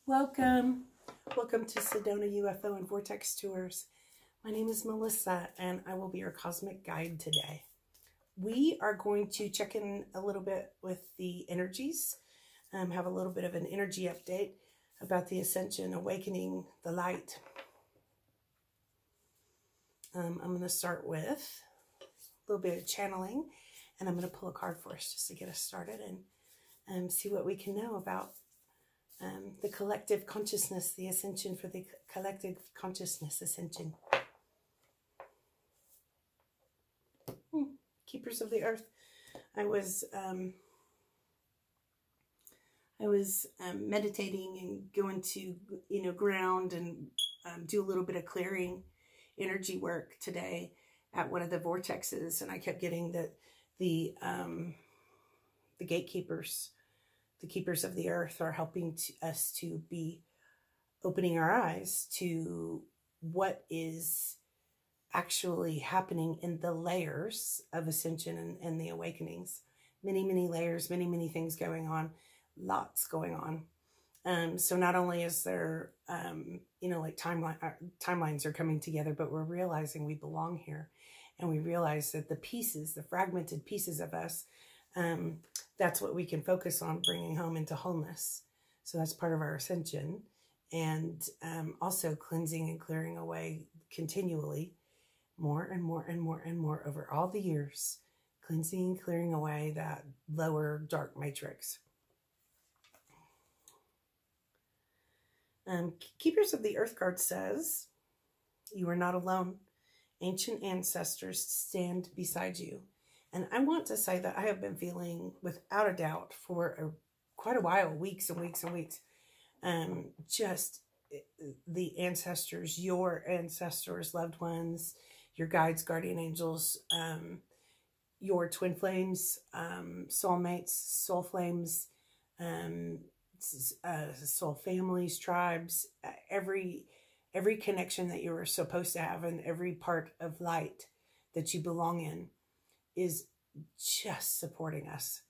Welcome. Welcome to Sedona UFO and Vortex Tours. My name is Melissa and I will be your cosmic guide today. We are going to check in a little bit with the energies, have a little bit of an energy update about the Ascension, awakening the light. I'm going to start with a little bit of channeling, and I'm going to pull a card for us just to get us started and see what we can know about the collective consciousness, the Ascension for the collective consciousness Ascension. Keepers of the Earth. I was meditating and going to, ground and do a little bit of clearing energy work today at one of the vortexes, and I kept getting that the gatekeepers, the keepers of the earth, are helping us to be opening our eyes to what is actually happening in the layers of Ascension and the awakenings. Many layers, many things going on, lots going on. So not only is there, like timelines are coming together, but we're realizing we belong here. And we realize that the pieces, the fragmented pieces of us, that's what we can focus on bringing home into wholeness. So that's part of our Ascension. And also cleansing and clearing away continually, more and more over all the years, cleansing and clearing away that lower dark matrix. Keepers of the Earth card says, you are not alone. Ancient ancestors stand beside you. And I want to say that I have been feeling, without a doubt, for quite a while, weeks and weeks and weeks, just the ancestors, your ancestors, loved ones, your guides, guardian angels, your twin flames, soulmates, soul flames, soul families, tribes, every connection that you were supposed to have, and every part of light that you belong in is just supporting us.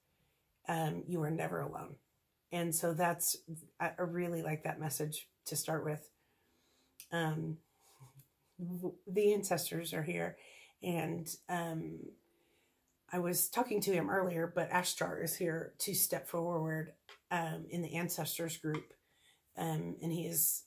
You are never alone. And so I really like that message to start with. The ancestors are here, and I was talking to him earlier, but Ashtar is here to step forward in the ancestors group, and he is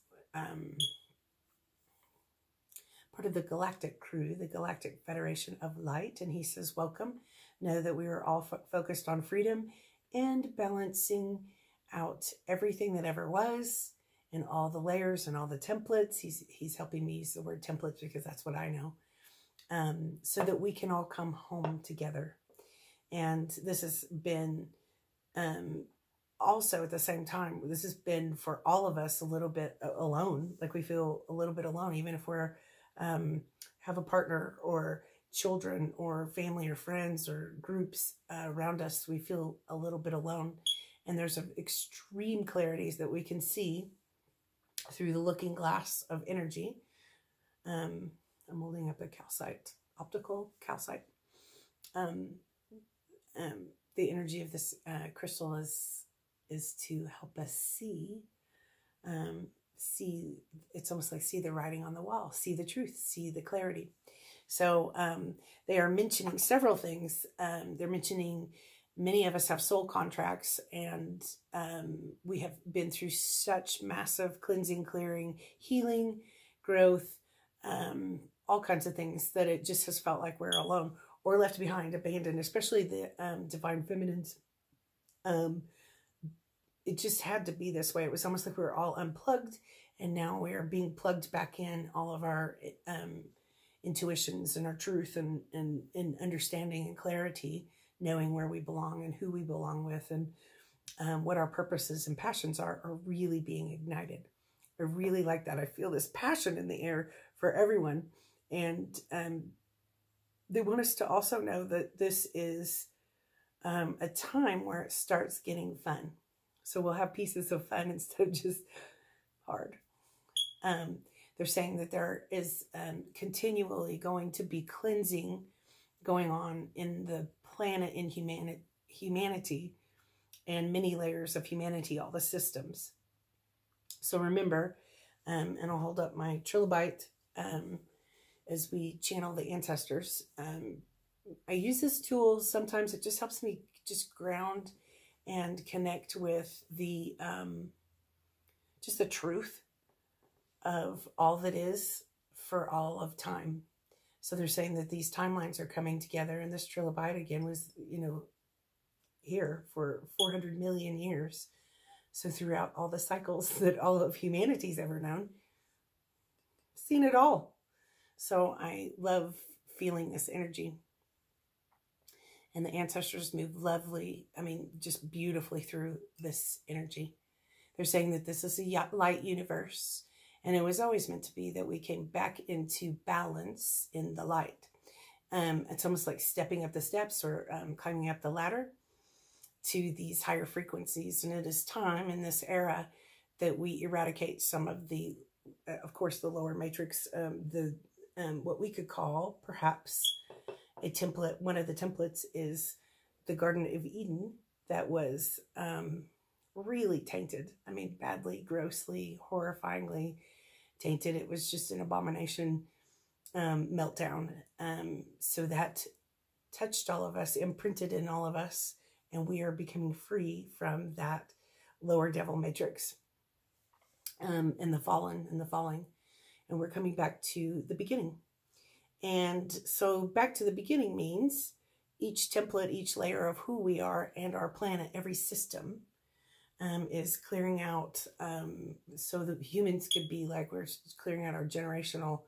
part of the Galactic crew, the Galactic Federation of Light, and he says, welcome. Know that we are all focused on freedom and balancing out everything that ever was, and all the layers and all the templates. He's helping me use the word templates because that's what I know, so that we can all come home together. And this has been also at the same time, this has been for all of us a little bit alone. Like we feel a little bit alone, even if we're have a partner or children or family or friends or groups around us. We feel a little bit alone. And there's extreme clarities that we can see through the looking glass of energy. I'm holding up a calcite, optical calcite. The energy of this crystal is to help us see, it's almost like see the writing on the wall, see the truth, see the clarity. So they are mentioning several things. They're mentioning many of us have soul contracts, and we have been through such massive cleansing, clearing, healing, growth, all kinds of things, that it just has felt like we're alone or left behind, abandoned, especially the divine feminines. It just had to be this way. It was almost like we were all unplugged, and now we are being plugged back in, all of our intuitions and our truth and understanding and clarity, knowing where we belong and who we belong with, and what our purposes and passions are really being ignited. I really like that. I feel this passion in the air for everyone. And they want us to also know that this is a time where it starts getting fun. So we'll have pieces of fun instead of just hard. They're saying that there is continually going to be cleansing going on in the planet, in humanity, and many layers of humanity, all the systems. So remember, and I'll hold up my trilobite as we channel the ancestors. I use this tool. Sometimes it just helps me just ground and connect with the just the truth of all that is for all of time. So they're saying that these timelines are coming together, and this trilobite again was, here for 400 million years. So throughout all the cycles that all of humanity's ever known, seen it all. So I love feeling this energy. And the ancestors move just beautifully through this energy. They're saying that this is a light universe, and it was always meant to be that we came back into balance in the light. It's almost like stepping up the steps or climbing up the ladder to these higher frequencies. And it is time in this era that we eradicate some of the, of course, the lower matrix, what we could call perhaps a template. One of the templates is the Garden of Eden that was really tainted. I mean, badly, grossly, horrifyingly tainted. It was just an abomination, meltdown. So that touched all of us, imprinted in all of us, and we are becoming free from that lower devil matrix, and the falling. And we're coming back to the beginning. And so back to the beginning means each template, each layer of who we are and our planet, every system is clearing out, so that humans could be like, we're clearing out our generational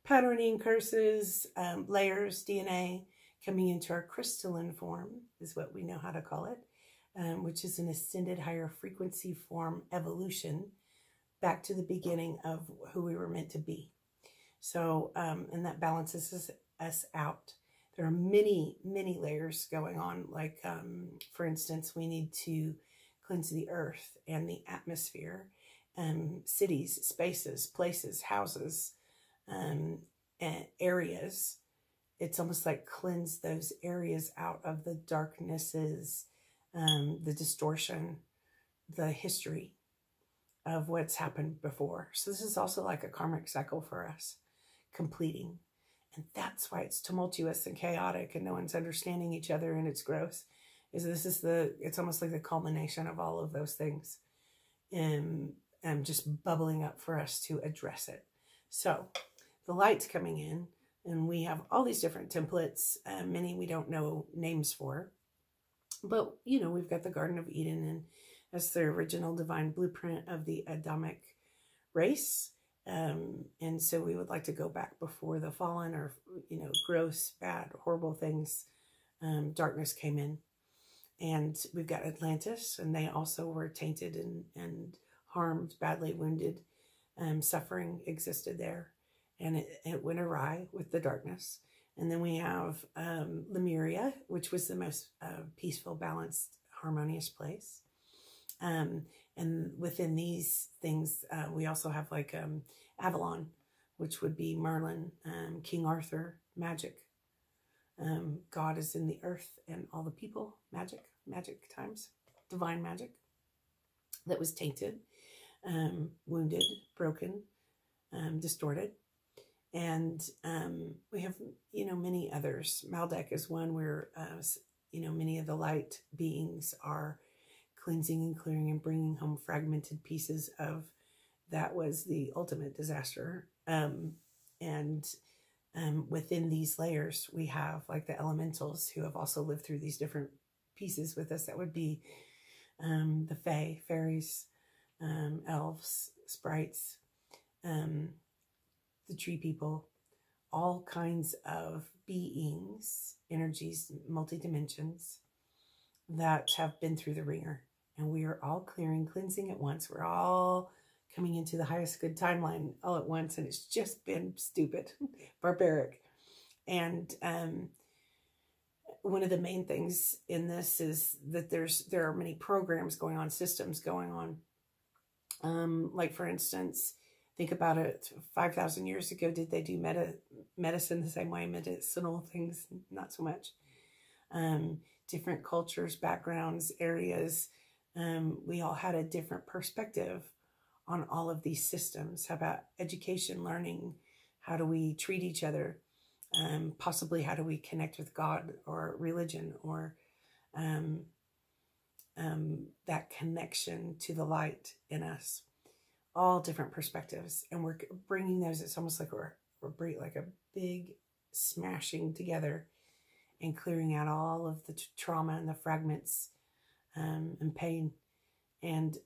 patterning, curses, layers, DNA, coming into our crystalline form is what we know how to call it, which is an ascended higher frequency form evolution back to the beginning of who we were meant to be. So, and that balances us out. There are many, many layers going on. Like, for instance, we need to cleanse the earth and the atmosphere, cities, spaces, places, houses, and areas. It's almost like cleanse those areas out of the darknesses, the distortion, the history of what's happened before. So this is also like a karmic cycle for us, completing. And that's why it's tumultuous and chaotic and no one's understanding each other, and it's gross. It's almost like the culmination of all of those things, and just bubbling up for us to address it. So the light's coming in, and we have all these different templates, many we don't know names for, but we've got the Garden of Eden, and that's the original divine blueprint of the Adamic race. And so we would like to go back before the fallen, or, gross, bad, horrible things, darkness came in. And we've got Atlantis, and they also were tainted and harmed, badly wounded. Suffering existed there, and it went awry with the darkness. And then we have Lemuria, which was the most peaceful, balanced, harmonious place. And within these things, we also have like Avalon, which would be Merlin, King Arthur, magic. God is in the earth and all the people, magic times, divine magic that was tainted, wounded, broken, distorted. And we have, many others. Maldek is one where, many of the light beings are cleansing and clearing and bringing home fragmented pieces of that was the ultimate disaster. Within these layers, we have like the elementals who have also lived through these different pieces with us. That would be the fae, fairies, elves, sprites, the tree people, all kinds of beings, energies, multi-dimensions that have been through the ringer. And we are all clearing, cleansing at once. We're all coming into the highest good timeline all at once, and it's just been stupid, barbaric. And one of the main things in this is that there are many programs going on, systems going on. Like, for instance, think about it, 5,000 years ago, did they do medicine the same way? Medicinal things, not so much. Different cultures, backgrounds, areas. We all had a different perspective on all of these systems. How about education, learning? How do we treat each other? Possibly how do we connect with God or religion, or that connection to the light in us? All different perspectives, and we're bringing those. It's almost like we're like a big smashing together and clearing out all of the trauma and the fragments and pain, and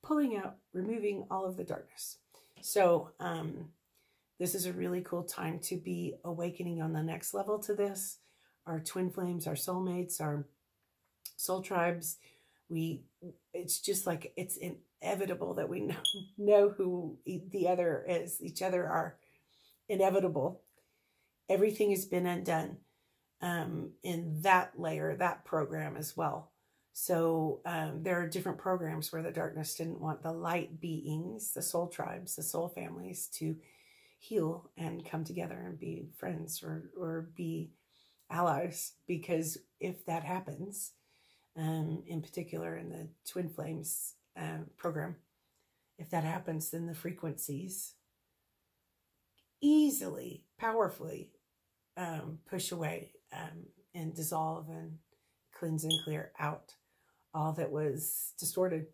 pulling out, removing all of the darkness. So this is a really cool time to be awakening on the next level to this. Our twin flames, our soulmates, our soul tribes. It's just like it's inevitable that we know who the other is. Each other are inevitable. Everything has been undone in that layer, that program as well. So there are different programs where the darkness didn't want the light beings, the soul tribes, the soul families to heal and come together and be friends or be allies. Because if that happens, in particular in the Twin Flames program, if that happens, then the frequencies easily, powerfully push away and dissolve and cleanse and clear out all that was distorted.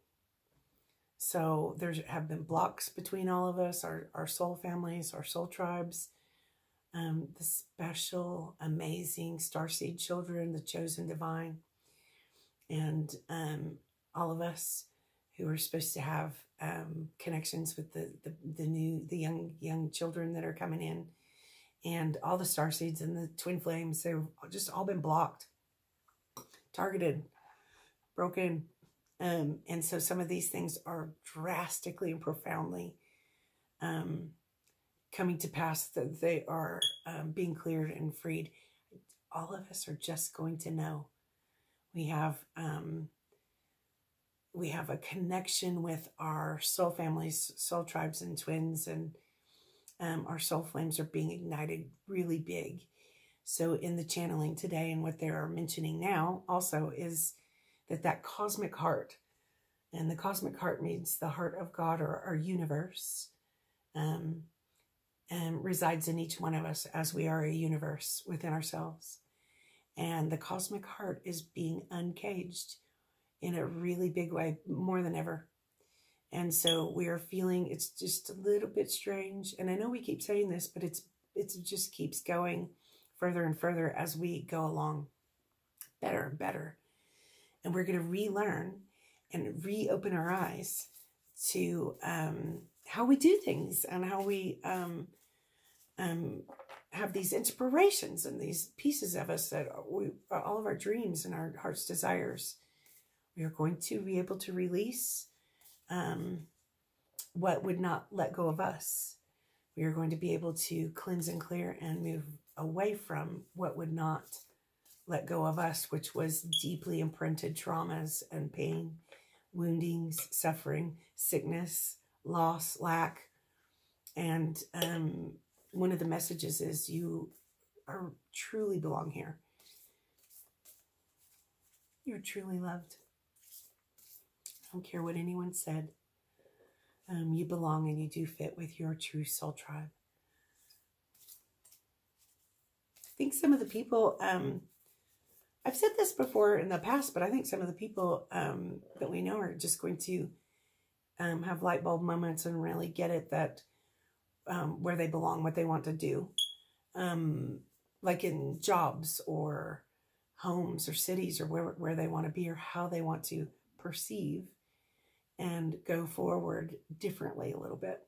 So there have been blocks between all of us, our soul families, our soul tribes, the special, amazing starseed children, the chosen divine, and all of us who are supposed to have connections with the young children that are coming in, and all the starseeds and the twin flames. They've just all been blocked, targeted, broken. And so some of these things are drastically and profoundly coming to pass, that they are being cleared and freed. All of us are just going to know. We have a connection with our soul families, soul tribes and twins, and our soul flames are being ignited really big. So in the channeling today, and what they are mentioning now also, is that cosmic heart, and the cosmic heart means the heart of God, or our universe, and resides in each one of us, as we are a universe within ourselves. And the cosmic heart is being uncaged in a really big way, more than ever. And so we are feeling it's just a little bit strange. And I know we keep saying this, but it just keeps going further and further as we go along, better and better. And we're going to relearn and reopen our eyes to how we do things, and how we have these inspirations and these pieces of us that all of our dreams and our heart's desires. We are going to be able to release what would not let go of us. We are going to be able to cleanse and clear and move away from what would not let go of us, which was deeply imprinted traumas and pain, woundings, suffering, sickness, loss, lack. And one of the messages is you are truly belong here. You're truly loved. I don't care what anyone said. You belong, and you do fit with your true soul tribe. I think some of the people, I've said this before in the past, but I think some of the people that we know are just going to have light bulb moments and really get it, that where they belong, what they want to do, like in jobs or homes or cities, or where they want to be, or how they want to perceive and go forward differently a little bit.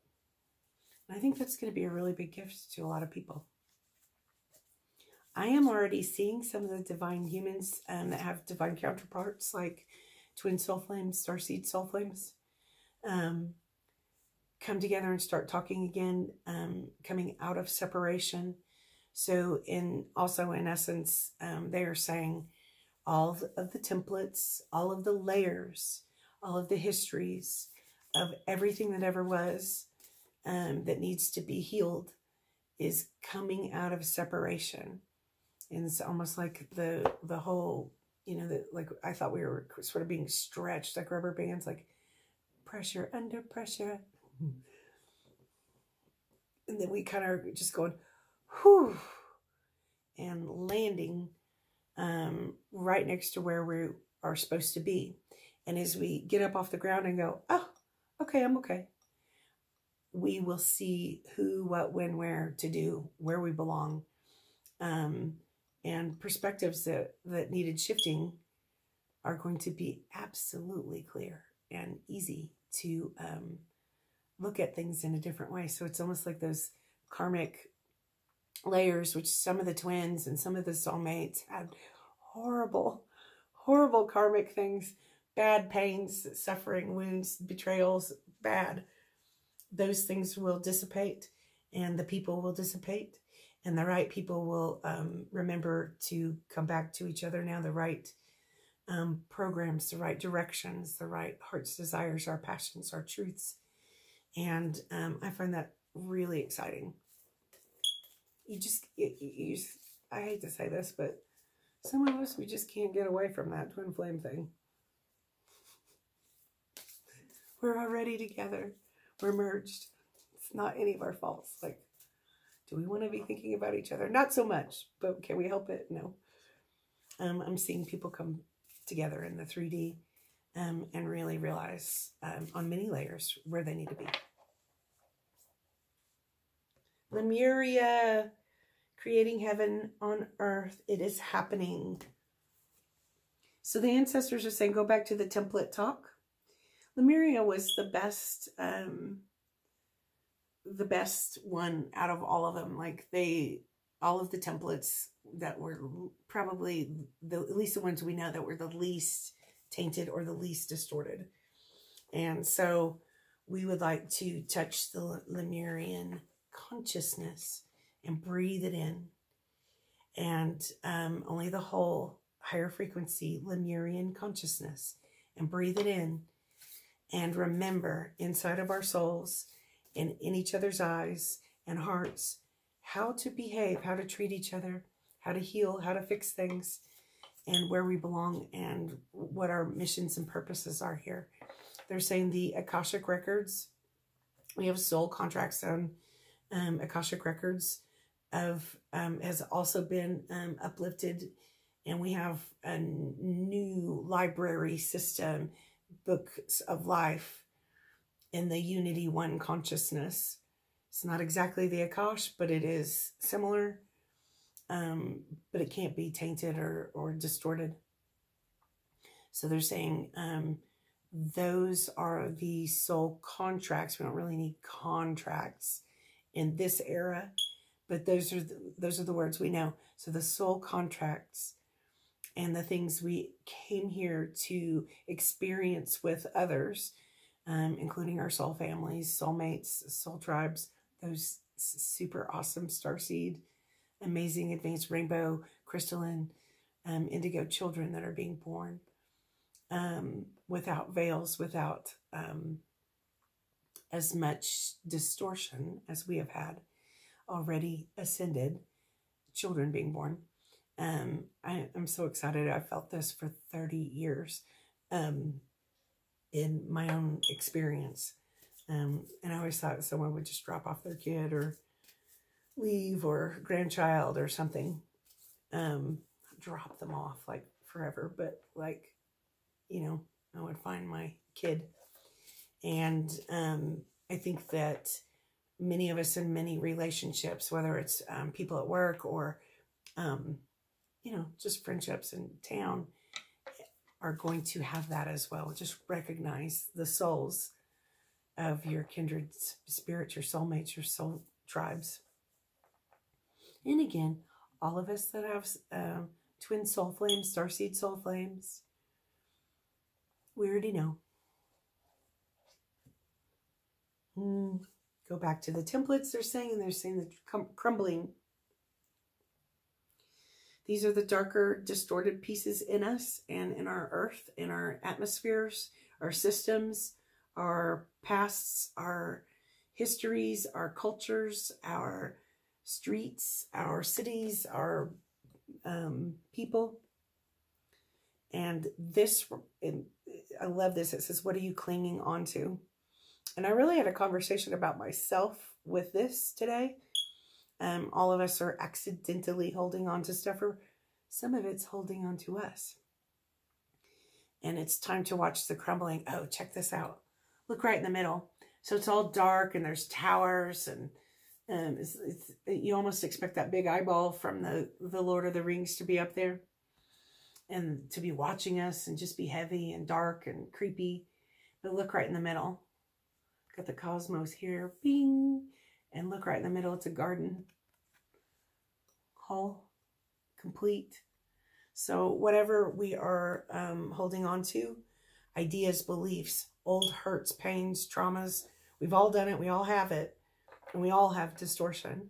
And I think that's going to be a really big gift to a lot of people. I am already seeing some of the divine humans that have divine counterparts, like twin soul flames, starseed soul flames, come together and start talking again, coming out of separation. So also in essence, they are saying all of the templates, all of the layers, all of the histories of everything that ever was, that needs to be healed, is coming out of separation. And it's almost like the whole, like I thought we were sort of being stretched like rubber bands, like pressure, under pressure. And then we kind of just going, whew, and landing right next to where we are supposed to be. And as we get up off the ground and go, oh, okay, I'm okay, we will see who, what, when, where to do, where we belong. And perspectives that needed shifting are going to be absolutely clear and easy to look at things in a different way. So it's almost like those karmic layers, which some of the twins and some of the soulmates had horrible, horrible karmic things, bad pains, suffering, wounds, betrayals, bad. Those things will dissipate and the people will dissipate and the right people will remember to come back to each other now, the right programs, the right directions, the right heart's desires, our passions, our truths. And I find that really exciting. I hate to say this, but some of us, we just can't get away from that twin flame thing. We're already together. We're merged. It's not any of our faults. Like, do we want to be thinking about each other? Not so much, but can we help it? No. I'm seeing people come together in the 3D and really realize on many layers where they need to be. Lemuria, creating heaven on earth. It is happening. So the ancestors are saying, go back to the template talk. Lemuria was the best one out of all of them. Like all of the templates that were probably at least the ones we know that were the least tainted or the least distorted. And so we would like to touch the Lemurian consciousness and breathe it in. And only the whole higher frequency Lemurian consciousness, and breathe it in. And remember inside of our souls and in each other's eyes and hearts how to behave, how to treat each other, how to heal, how to fix things, and where we belong and what our missions and purposes are here. They're saying the Akashic Records, we have soul contracts on Akashic Records has also been uplifted, and we have a new library system, books of life in the Unity One consciousness. It's not exactly the Akash, but it is similar, but it can't be tainted or distorted. So they're saying those are the soul contracts. We don't really need contracts in this era, but those are the words we know. So the soul contracts and the things we came here to experience with others, including our soul families, soulmates, soul tribes, those super awesome starseed, amazing advanced rainbow, crystalline, indigo children that are being born without veils, without as much distortion as we have had, already ascended children being born. I'm so excited. I felt this for 30 years in my own experience. And I always thought someone would just drop off their kid or leave, or grandchild or something. Drop them off like forever, but like, you know, I would find my kid. And I think that many of us in many relationships, whether it's people at work or, you know, just friendships in town, are going to have that as well. Just recognize the souls of your kindred spirits, your soulmates, your soul tribes. And again, all of us that have twin soul flames, starseed soul flames, we already know. Go back to the templates they're saying the crumbling. These are the darker, distorted pieces in us and in our earth, in our atmospheres, our systems, our pasts, our histories, our cultures, our streets, our cities, our people. And this, and I love this. It says, what are you clinging on to? And I really had a conversation about myself with this today. All of us are accidentally holding on to stuff, or some of it's holding on to us. And it's time to watch the crumbling. Oh, check this out. Look right in the middle. So it's all dark and there's towers, and you almost expect that big eyeball from the Lord of the Rings to be up there and to be watching us and just be heavy and dark and creepy. But look right in the middle. Got the cosmos here. Bing. And look right in the middle. It's a garden. Whole. Complete. So whatever we are holding on to, ideas, beliefs, old hurts, pains, traumas, we've all done it. We all have it. And we all have distortion.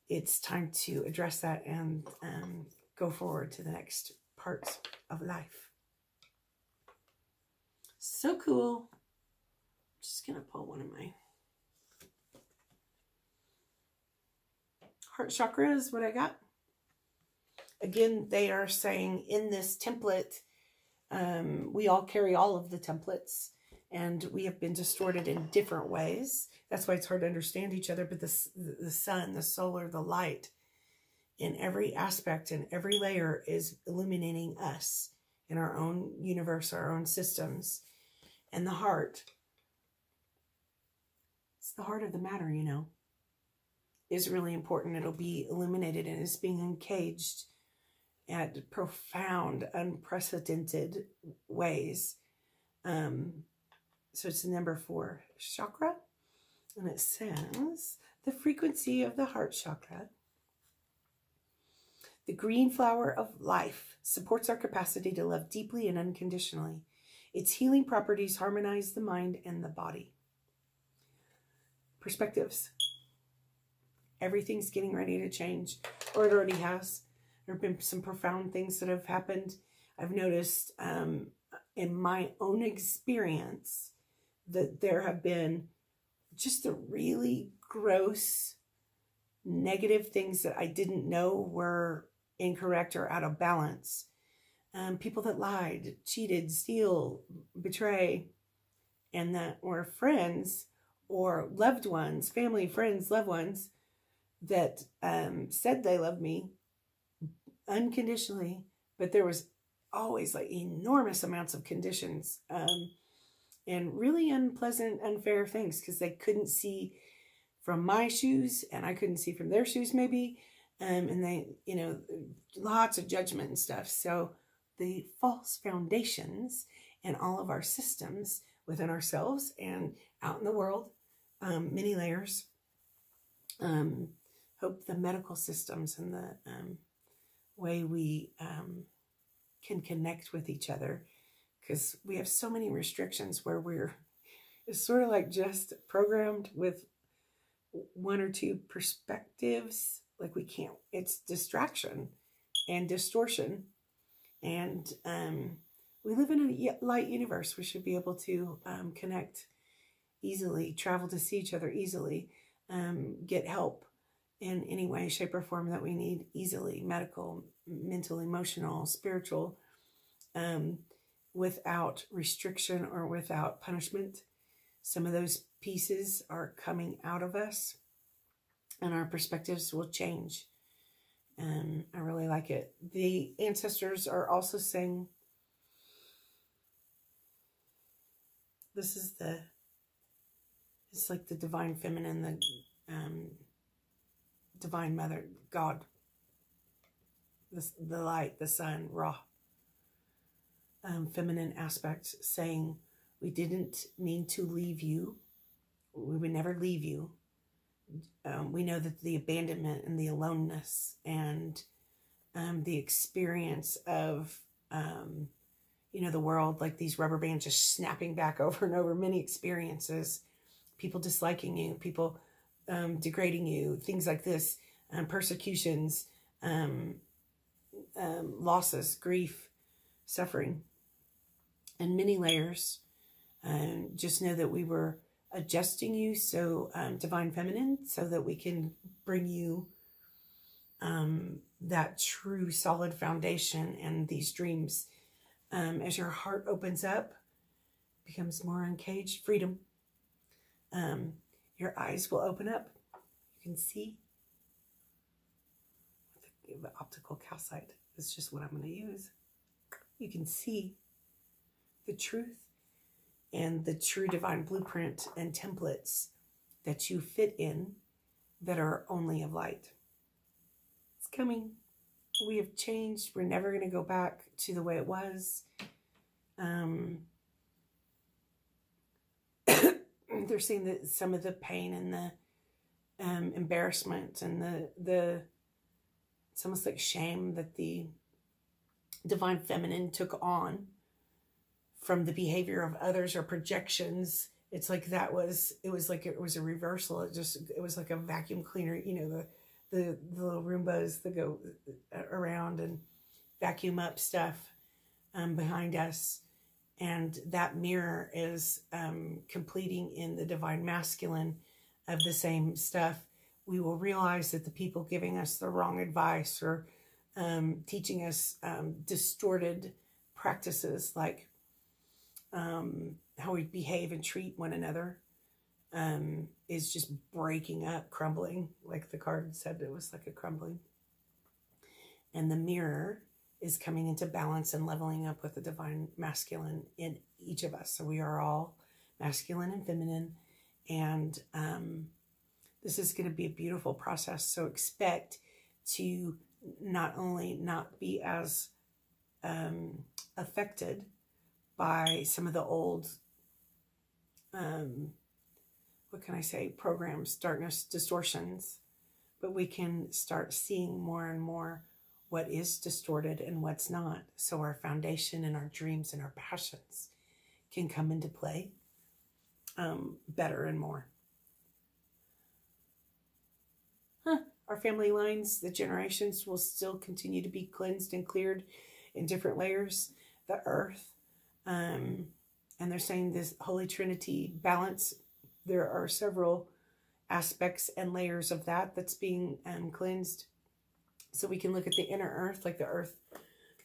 It's time to address that and go forward to the next parts of life. So cool. Just going to pull one of my heart chakras, what I got. Again, they are saying in this template, we all carry all of the templates, and we have been distorted in different ways. That's why it's hard to understand each other. But the sun, the solar, the light, in every aspect and every layer is illuminating us in our own universe, our own systems. And the heart, it's the heart of the matter, you know, is really important. It'll be illuminated, and it's being encaged at profound, unprecedented ways. So it's number 4 chakra. And it says, the frequency of the heart chakra, the green flower of life, supports our capacity to love deeply and unconditionally. Its healing properties harmonize the mind and the body. Perspectives. Everything's getting ready to change, or it already has. There have been some profound things that have happened. I've noticed in my own experience that there have been just the really gross, negative things that I didn't know were incorrect or out of balance. People that lied, cheated, steal, betray, and that were friends or loved ones, family, friends, loved ones, that said they loved me unconditionally, but there was always like enormous amounts of conditions and really unpleasant, unfair things, because they couldn't see from my shoes and I couldn't see from their shoes maybe, and they, you know, lots of judgment and stuff. So the false foundations in all of our systems within ourselves and out in the world, many layers. Hope the medical systems and the way we can connect with each other, because we have so many restrictions where it's sort of like just programmed with 1 or 2 perspectives. Like we can't, it's distraction and distortion. And we live in a light universe. We should be able to connect easily, travel to see each other easily, get help in any way, shape, or form that we need easily, medical, mental, emotional, spiritual, without restriction or without punishment. Some of those pieces are coming out of us, and our perspectives will change. I really like it. The ancestors are also saying, it's like the divine feminine, the divine mother, God, the light, the sun, Ra, feminine aspect, saying, we didn't mean to leave you. We would never leave you. We know that the abandonment and the aloneness and the experience of, the world, like these rubber bands just snapping back over and over, many experiences, people disliking you, people degrading you, things like this, persecutions, losses, grief, suffering, and many layers. Just know that we were adjusting you, so divine feminine, so that we can bring you that true solid foundation and these dreams. As your heart opens up, becomes more uncaged, freedom. Your eyes will open up. You can see. The optical calcite is just what I'm going to use. You can see the truth and the true divine blueprint and templates that you fit in that are only of light. It's coming. We have changed. We're never going to go back to the way it was. They're seeing that some of the pain and the embarrassment and the it's almost like shame that the divine feminine took on from the behavior of others or projections. It's like it was a reversal. It was like a vacuum cleaner, you know, the little Roombas that go around and vacuum up stuff behind us. And that mirror is completing in the divine masculine of the same stuff. We will realize that the people giving us the wrong advice or teaching us distorted practices like how we behave and treat one another is just breaking up, crumbling, like the card said. It was like a crumbling. And the mirror is coming into balance and leveling up with the divine masculine in each of us. So we are all masculine and feminine, and this is going to be a beautiful process. So expect to not only not be as affected by some of the old, what can I say, programs, darkness, distortions, but we can start seeing more and more what is distorted and what's not. So our foundation and our dreams and our passions can come into play better and more. Our family lines, the generations will still continue to be cleansed and cleared in different layers. The earth, and they're saying this Holy Trinity balance. There are several aspects and layers of that that's being cleansed. So we can look at the inner earth, like the earth,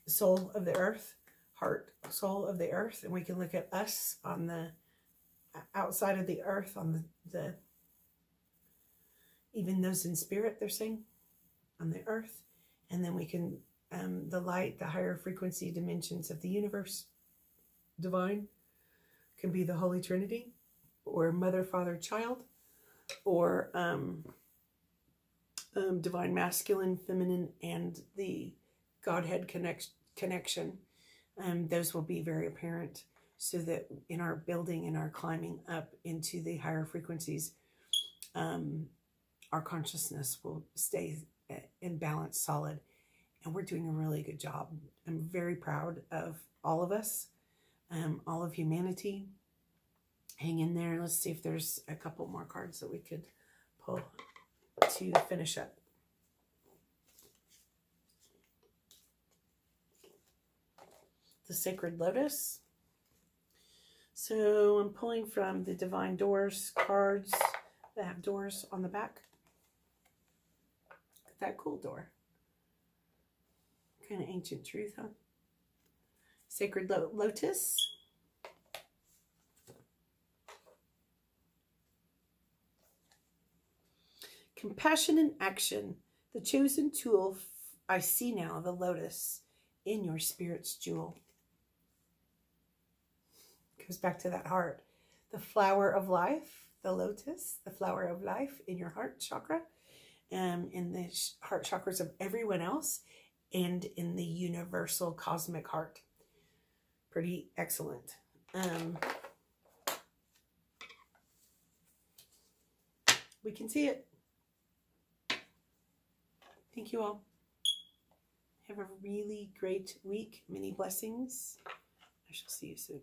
soul of the earth, heart, soul of the earth. And we can look at us on the outside of the earth, on the even those in spirit, they're saying, on the earth. And then we can, the light, the higher frequency dimensions of the universe, divine, can be the Holy Trinity, or Mother, Father, Child, or divine masculine, feminine, and the Godhead connection. Those will be very apparent, so that in our building and our climbing up into the higher frequencies, our consciousness will stay in balance, solid, and we're doing a really good job. I'm very proud of all of us, all of humanity. Hang in there. Let's see if there's a couple more cards that we could pull to finish up. The Sacred Lotus. So I'm pulling from the Divine Doors cards that have doors on the back. Look at that cool door. Kind of ancient truth, huh? Sacred Lotus. Compassion in action. The chosen tool. I see now the lotus in your spirit's jewel. Goes back to that heart. The flower of life, the lotus, the flower of life in your heart chakra, in the heart chakras of everyone else, and in the universal cosmic heart. Pretty excellent. We can see it. Thank you all. Have a really great week. Many blessings. I shall see you soon.